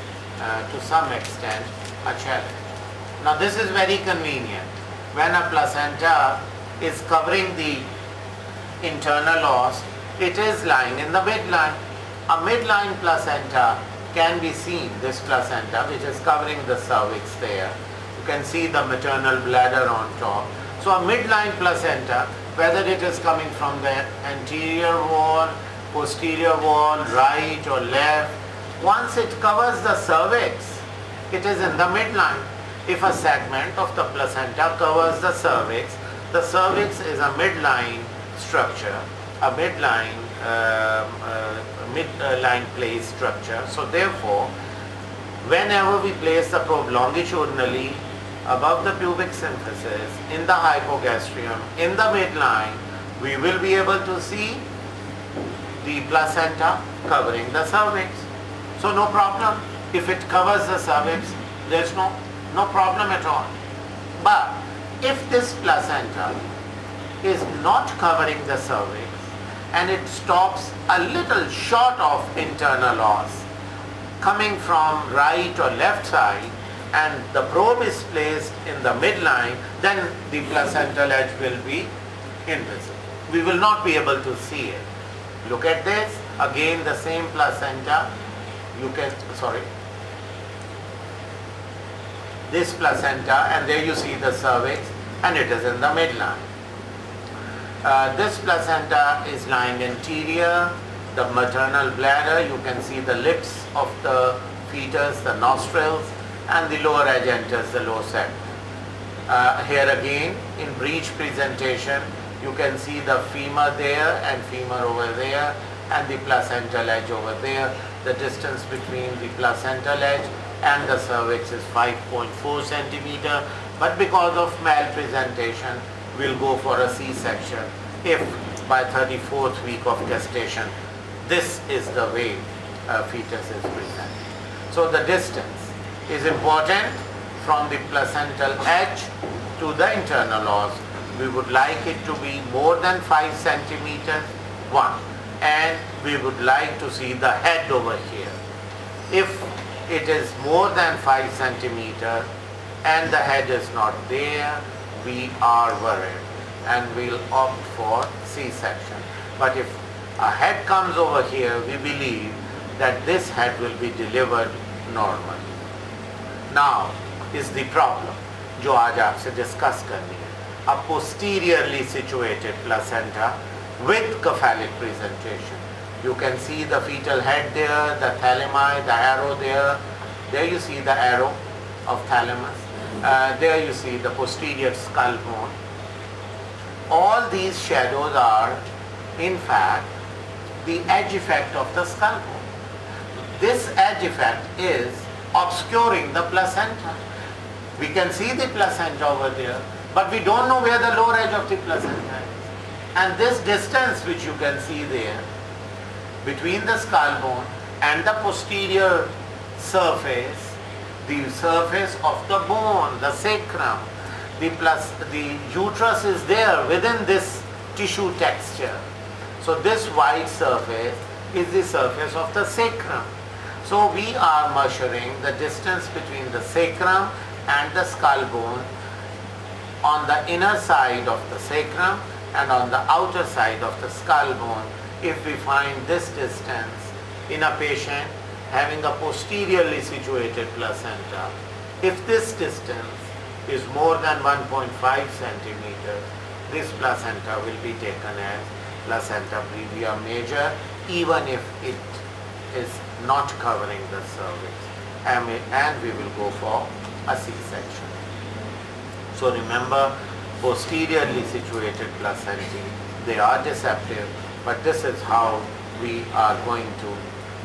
to some extent a challenge. Now this is very convenient. When a placenta is covering the internal os, it is lying in the midline. A midline placenta can be seen, this placenta which is covering the cervix there. You can see the maternal bladder on top. So a midline placenta, whether it is coming from the anterior wall, posterior wall, right or left, once it covers the cervix, it is in the midline. If a segment of the placenta covers the cervix is a midline structure, a midline place structure. So therefore, whenever we place the probe longitudinally above the pubic symphysis, in the hypogastrium, in the midline, we will be able to see the placenta covering the cervix. So no problem. If it covers the cervix, there's no problem at all. But if this placenta is not covering the cervix and it stops a little short of internal os, coming from right or left side, and the probe is placed in the midline, then the placental edge will be invisible. We will not be able to see it. Look at this, again the same placenta. You can, this placenta, and there you see the cervix, and it is in the midline. This placenta is lying anterior, the maternal bladder. You can see the lips of the fetus, the nostrils, and the lower edge enters the lower segment. Here again, in breech presentation, you can see the femur there and femur over there, and the placental edge over there. The distance between the placental edge and the cervix is 5.4 centimeter, but because of malpresentation, we'll go for a C-section if by 34th week of gestation, this is the way a fetus is presented. So the distance is important from the placental edge to the internal os. we would like it to be more than 5 centimeters, 1. And we would like to see the head over here. If it is more than 5 centimeters and the head is not there, we are worried and we'll opt for C-section. But if a head comes over here, we believe that this head will be delivered normally. Now is the problem जो आज आपसे discuss करनी है. A posteriorly situated placenta with cephalic presentation. You can see the fetal head there, the thalami, the arrow there. There you see the arrow of thalamus. There you see the posterior skull bone. All these shadows are in fact the edge effect of the skull bone. This edge effect is obscuring the placenta. We can see the placenta over there, but we don't know where the lower edge of the placenta is. And this distance which you can see there between the skull bone and the posterior surface, the surface of the bone, the sacrum, the uterus is there within this tissue texture. So this white surface is the surface of the sacrum. So we are measuring the distance between the sacrum and the skull bone on the inner side of the sacrum and on the outer side of the skull bone. If we find this distance in a patient having a posteriorly situated placenta, if this distance is more than 1.5 centimeters, this placenta will be taken as placenta previa major, even if it is not covering the cervix, and we will go for a C-section. So remember, posteriorly situated placentae, they are deceptive, but this is how we are going to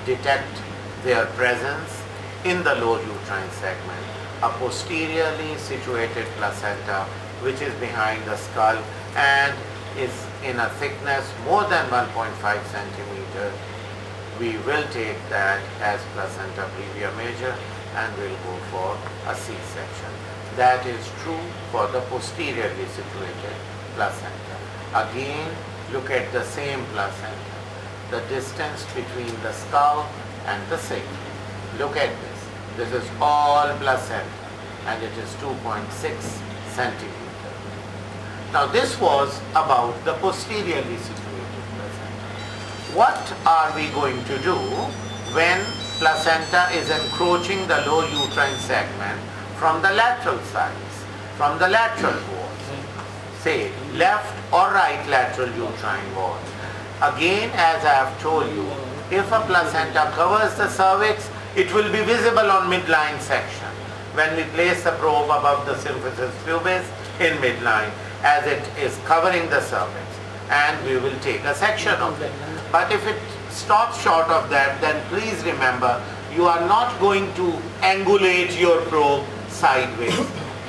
detect their presence in the lower uterine segment. A posteriorly situated placenta which is behind the skull and is in a thickness more than 1.5 centimeters, we will take that as placenta previa major and we'll go for a C-section. That is true for the posteriorly situated placenta. Again, look at the same placenta, the distance between the skull and the sacrum. Look at this. This is all placenta and it is 2.6 centimeters. Now this was about the posteriorly situated placenta. What are we going to do when placenta is encroaching the lower uterine segment from the lateral sides, from the lateral walls, say left or right lateral uterine wall? Again, as I have told you, if a placenta covers the cervix, it will be visible on midline section when we place the probe above the symphysis pubis in midline, as it is covering the cervix, and we will take a section of it. But if it stops short of that, then please remember, you are not going to angulate your probe sideways.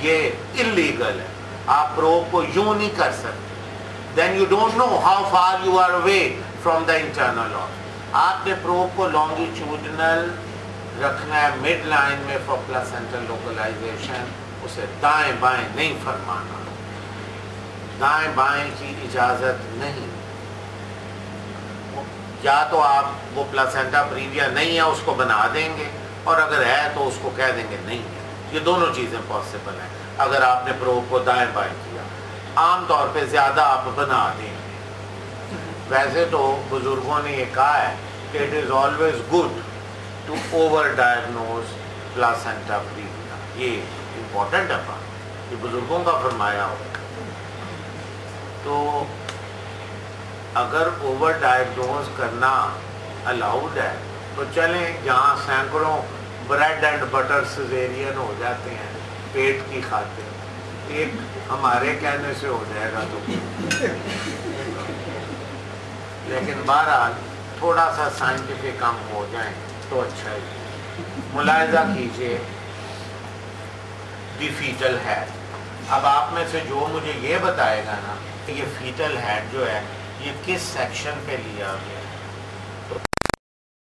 ये illegal है. आप probe को यूं नहीं कर सकते. Then you don't know how far you are away from the internal organ. आपने probe को longitudinal रखना है midline में for placental localization. उसे दाएं बाएं नहीं फरमाना. दाएं बाएं की इजाजत नहीं. या तो आप वो प्लासेंटा प्रीविया नहीं है उसको बना देंगे, और अगर है तो उसको कह देंगे नहीं है. ये दोनों चीज़ें पॉसिबल हैं अगर आपने प्रोब को दाएं बाएं किया. आमतौर पे ज़्यादा आप बना देंगे. वैसे तो बुजुर्गों ने ये कहा है कि it is always good to over diagnose placenta previa. ये इम्पोर्टेंट है बात, ये बुजुर्गों का फरमाया हो. तो अगर ओवर डायग्नोज करना अलाउड है तो चलें, जहाँ सैकड़ों ब्रेड एंड बटर सिजेरियन हो जाते हैं पेट की खातिर, एक हमारे कहने से हो जाएगा तो. लेकिन बहरहाल थोड़ा सा साइंटिफिक हम हो जाए तो अच्छा ही. मुलाहिजा कीजिए दी फीटल हेड. अब आप में से जो मुझे ये बताएगा ना कि ये फीटल हेड जो है ये किस सेक्शन पे लिया गया है,